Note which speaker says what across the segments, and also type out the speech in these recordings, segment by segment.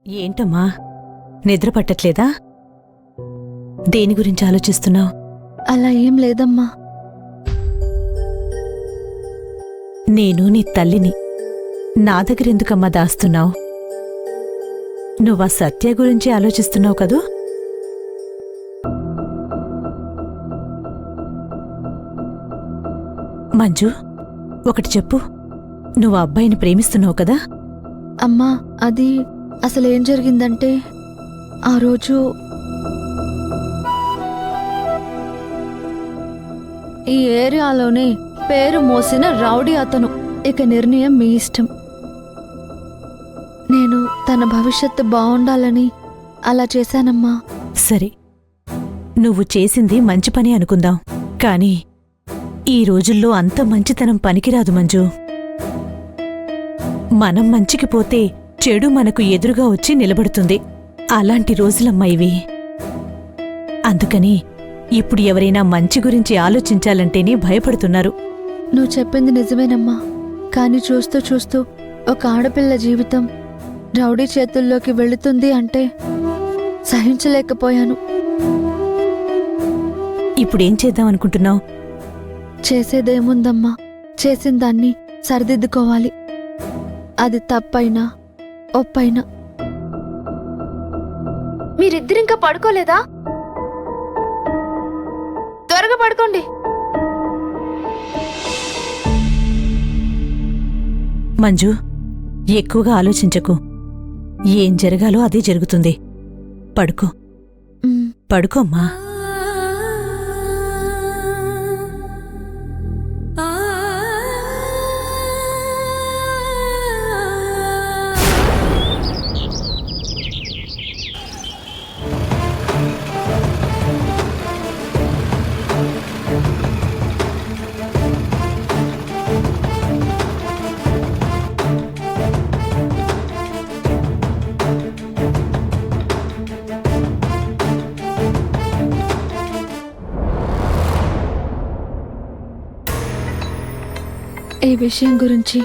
Speaker 1: ఏంటమ్మా, నిద్ర పట్టట్లేదా? దేని గురించి ఆలోచిస్తున్నావు?
Speaker 2: అలా ఏం లేదమ్మా.
Speaker 1: నేను నీ తల్లిని. నా దగ్గరెందుకమ్మా దాస్తున్నావు? నువ్వా సత్య గురించి ఆలోచిస్తున్నావు కదూ? మంజు, ఒకటి చెప్పు. నువ్వు అబ్బాయిని ప్రేమిస్తున్నావు కదా?
Speaker 2: అమ్మా, అది అసలేం జరిగిందంటే ఆ రోజు ఈ ఏరియాలోనే పేరు మోసిన రౌడీ అతను. ఇక నిర్ణయం మీ ఇష్టం. నేను తన భవిష్యత్తు బావుండాలని అలా చేశానమ్మా.
Speaker 1: సరే, నువ్వు చేసింది మంచి పని అనుకుందాం. కాని ఈ రోజుల్లో అంత మంచితనం పనికిరాదు మంజు. మనం మంచికి పోతే చెడు మనకు ఎదురుగా వచ్చి నిలబడుతుంది. అలాంటి రోజులమ్మా ఇవి. అందుకని ఇప్పుడు ఎవరైనా మంచి గురించి ఆలోచించాలంటేనే భయపడుతున్నారు.
Speaker 2: నువ్వు చెప్పింది నిజమేనమ్మా. కానీ చూస్తూ చూస్తూ ఒక ఆడపిల్ల జీవితం రౌడీ చేతుల్లోకి వెళుతుంది అంటే సహించలేకపోయాను.
Speaker 1: ఇప్పుడేం చేద్దామనుకుంటున్నావు?
Speaker 2: చేసేదేముందమ్మా, చేసిన దాన్ని సరిదిద్దుకోవాలి. అది తప్పైనా ఒప్పైనా. మీరిద్దరింకా పడుకోలేదా? త్వరగా పడుకోండి.
Speaker 1: మంజు, ఎక్కువగా ఆలోచించకు. ఏం జరగాలో అదే జరుగుతుంది. పడుకో, పడుకోమ్మా.
Speaker 2: ఈ విషయం గురించి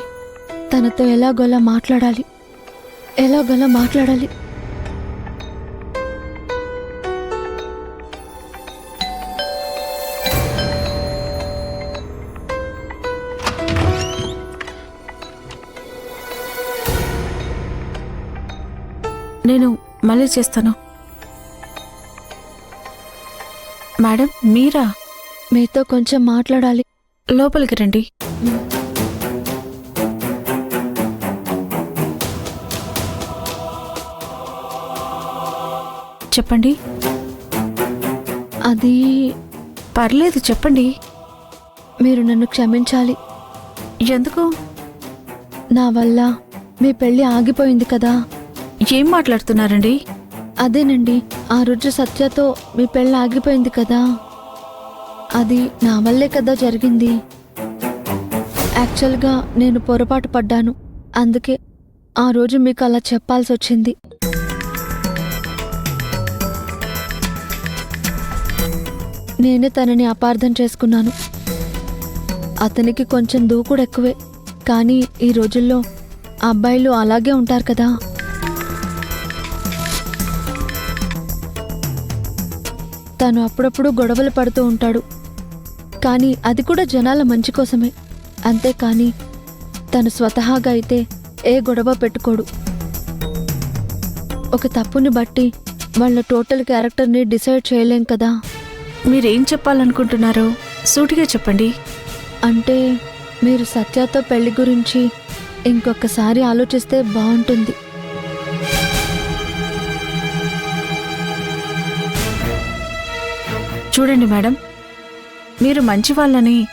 Speaker 2: తనతో ఎలాగోలా మాట్లాడాలి.
Speaker 3: నేను మళ్ళీ చేస్తాను. మేడం, మీరా?
Speaker 2: మీతో కొంచెం మాట్లాడాలి.
Speaker 3: లోపలికి రండి. చెప్పండి.
Speaker 2: అది
Speaker 3: పర్లేదు, చెప్పండి.
Speaker 2: మీరు నన్ను క్షమించాలి.
Speaker 3: ఎందుకు?
Speaker 2: నా వల్ల మీ పెళ్లి ఆగిపోయింది కదా.
Speaker 3: ఏం మాట్లాడుతున్నారండి?
Speaker 2: అదేనండి, ఆ రోజు సత్యతో మీ పెళ్లి ఆగిపోయింది కదా. అది నా వల్లే కదా జరిగింది. యాక్చువల్గా నేను పొరపాటు పడ్డాను. అందుకే ఆ రోజు మీకు అలా చెప్పాల్సి వచ్చింది. నేనే తనని అపార్థం చేసుకున్నాను. అతనికి కొంచెం దూకుడు ఎక్కువే. కానీ ఈ రోజుల్లో అబ్బాయిలు అలాగే ఉంటారు కదా. తను అప్పుడప్పుడు గొడవలు పడుతూ ఉంటాడు. కానీ అది కూడా జనాల మంచి కోసమే. అంతేకాని తను స్వతహాగా అయితే ఏ గొడవ పెట్టుకోడు. ఒక తప్పుని బట్టి వాళ్ళ టోటల్ క్యారెక్టర్ని డిసైడ్ చేయలేం కదా.
Speaker 3: మీరేం చెప్పాలనుకుంటున్నారో సూటిగా చెప్పండి.
Speaker 2: అంటే మీరు సత్యతో పెళ్లి గురించి ఇంకొకసారి ఆలోచిస్తే బాగుంటుంది.
Speaker 3: చూడండి మేడం, మీరు మంచి వాళ్ళని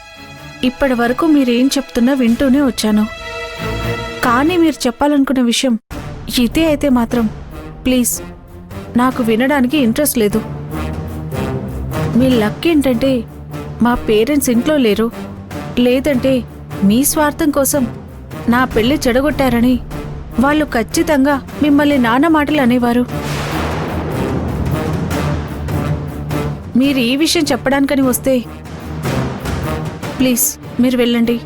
Speaker 3: ఇప్పటి వరకు మీరేం చెప్తున్నా వింటూనే వచ్చాను. కానీ మీరు చెప్పాలనుకున్న విషయం ఇదే అయితే మాత్రం ప్లీజ్, నాకు వినడానికి ఇంట్రెస్ట్ లేదు. మీ లక్ ఏంటంటే మా పేరెంట్స్ ఇంట్లో లేరు. లేదంటే మీ స్వార్థం కోసం నా పెళ్లి చెడగొట్టారని వాళ్ళు ఖచ్చితంగా మిమ్మల్ని నాన్న మాటలు అనేవారు. మీరు ఈ విషయం చెప్పడానికని వస్తే ప్లీజ్ మీరు వెళ్ళండి.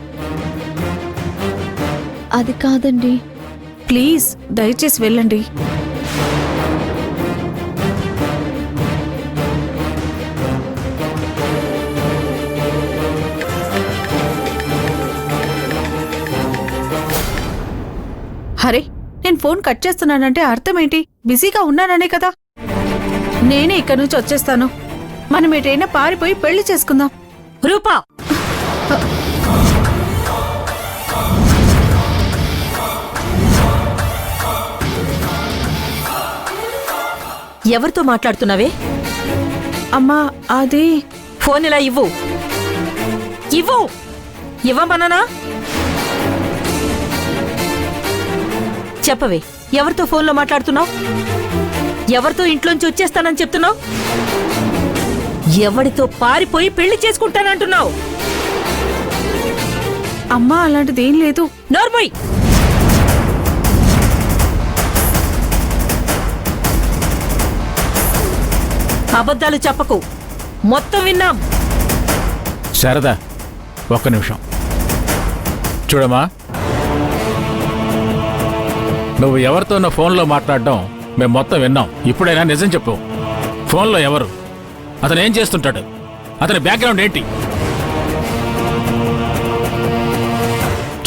Speaker 2: అది కాదండి.
Speaker 3: ప్లీజ్ దయచేసి వెళ్ళండి. అరే నేను ఫోన్ కట్ చేస్తున్నానంటే అర్థం ఏంటి? బిజీగా ఉన్నాననే కదా. నేనే ఇక్కడి నుంచి వచ్చేస్తాను. మనం ఎటైనా పారిపోయి పెళ్లి చేసుకుందాం.
Speaker 1: రూపా, ఎవరితో మాట్లాడుతున్నావే?
Speaker 3: అమ్మా అది
Speaker 1: ఫోన్ ఇలా ఇవ్వు. ఇవ్వు. ఇవ్వమన్నానా? చెప్పవే, ఎవరితో ఫోన్లో మాట్లాడుతున్నావు? ఎవరితో ఇంట్లోంచి వచ్చేస్తానని చెప్తున్నావు? ఎవరితో పారిపోయి పెళ్లి చేసుకుంటానంటున్నావు?
Speaker 3: అమ్మా అలాంటిదేం లేదు.
Speaker 1: నోర్మోయ్, అబద్ధాలు చెప్పకు. మొత్తం విన్నాం.
Speaker 4: శారదా, ఒక్క నిమిషం చూడమ్మా. నువ్వు ఎవరితో నా ఫోన్లో మాట్లాడడం మేము మొత్తం విన్నాం. ఇప్పుడైనా నిజం చెప్పు. ఫోన్లో ఎవరు? అతను ఏం చేస్తుంటాడు? అతని బ్యాక్గ్రౌండ్ ఏంటి?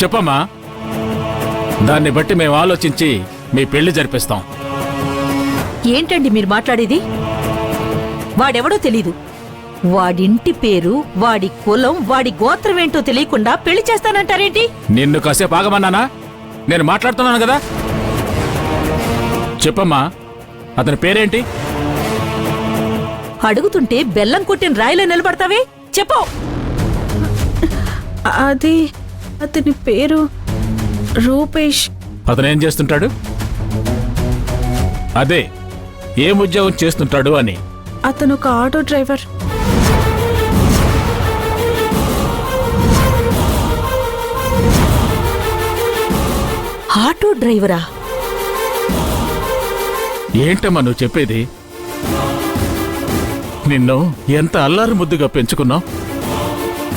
Speaker 4: చెప్పమ్మా. దాన్ని బట్టి మేము ఆలోచించి మీ పెళ్లి జరిపిస్తాం.
Speaker 1: ఏంటండి మీరు మాట్లాడేది? వాడెవడో తెలీదు. వాడింటి పేరు, వాడి కులం, వాడి గోత్రం ఏంటో తెలియకుండా పెళ్లి చేస్తానంటారేంటి?
Speaker 4: నిన్ను కాసేపు ఆగమన్నానా? నేను మాట్లాడుతున్నాను కదా. చెప్పమ్మా, అతని పేరేంటి?
Speaker 1: అడుగుతుంటే బెల్లం కొట్టిన రాయిలో నిలబడతావే. చెప్పు.
Speaker 3: అది అతని పేరు రూపేష్.
Speaker 4: అతను ఏం చేస్తుంటాడు? అదే, ఏం ఉద్యోగం చేస్తుంటాడు అని.
Speaker 3: అతను ఒక ఆటో డ్రైవర్.
Speaker 1: ఆటో డ్రైవరా?
Speaker 4: ఏంటమ్మా నువ్వు చెప్పేది? నిన్ను ఎంత అల్లారు ముద్దుగా పెంచుకున్నావు,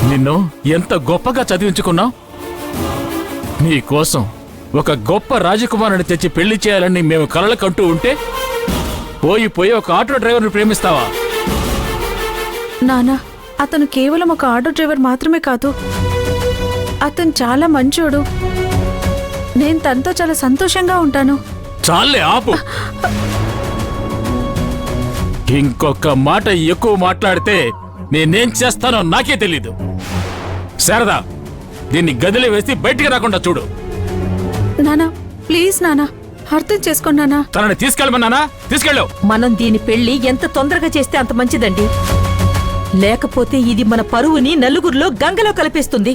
Speaker 4: నిన్ను ఎంత గొప్పగా చదివించుకున్నావు. నీ కోసం ఒక గొప్ప రాజకుమారుని తెచ్చి పెళ్లి చేయాలని మేము కలలకంటూ ఉంటే పోయి ఒక ఆటో డ్రైవర్ని ప్రేమిస్తావా?
Speaker 3: నానా, అతను కేవలం ఒక ఆటో డ్రైవర్ మాత్రమే కాదు, అతను చాలా మంచోడు. నేను తనతో చాలా సంతోషంగా ఉంటాను.
Speaker 4: చాలే, ఆపు. ఇంకొక మాట ఎక్కువ మాట్లాడితే నేనేం చేస్తానో నాకే తెలీదు. శారదా, దీన్ని గదిలో వేసి బయటికి రాకుండా చూడు.
Speaker 3: నానా ప్లీజ్ నానా, అర్థం చేసుకోండి నానా.
Speaker 4: తనని తీసుకెళ్ళమన్నానా? తీసుకెళ్ళు.
Speaker 1: మనం దీని పెళ్లి ఎంత తొందరగా చేస్తే అంత మంచిదండి. లేకపోతే ఇది మన పరువుని నలుగురిలో గంగలో కలిపేస్తుంది.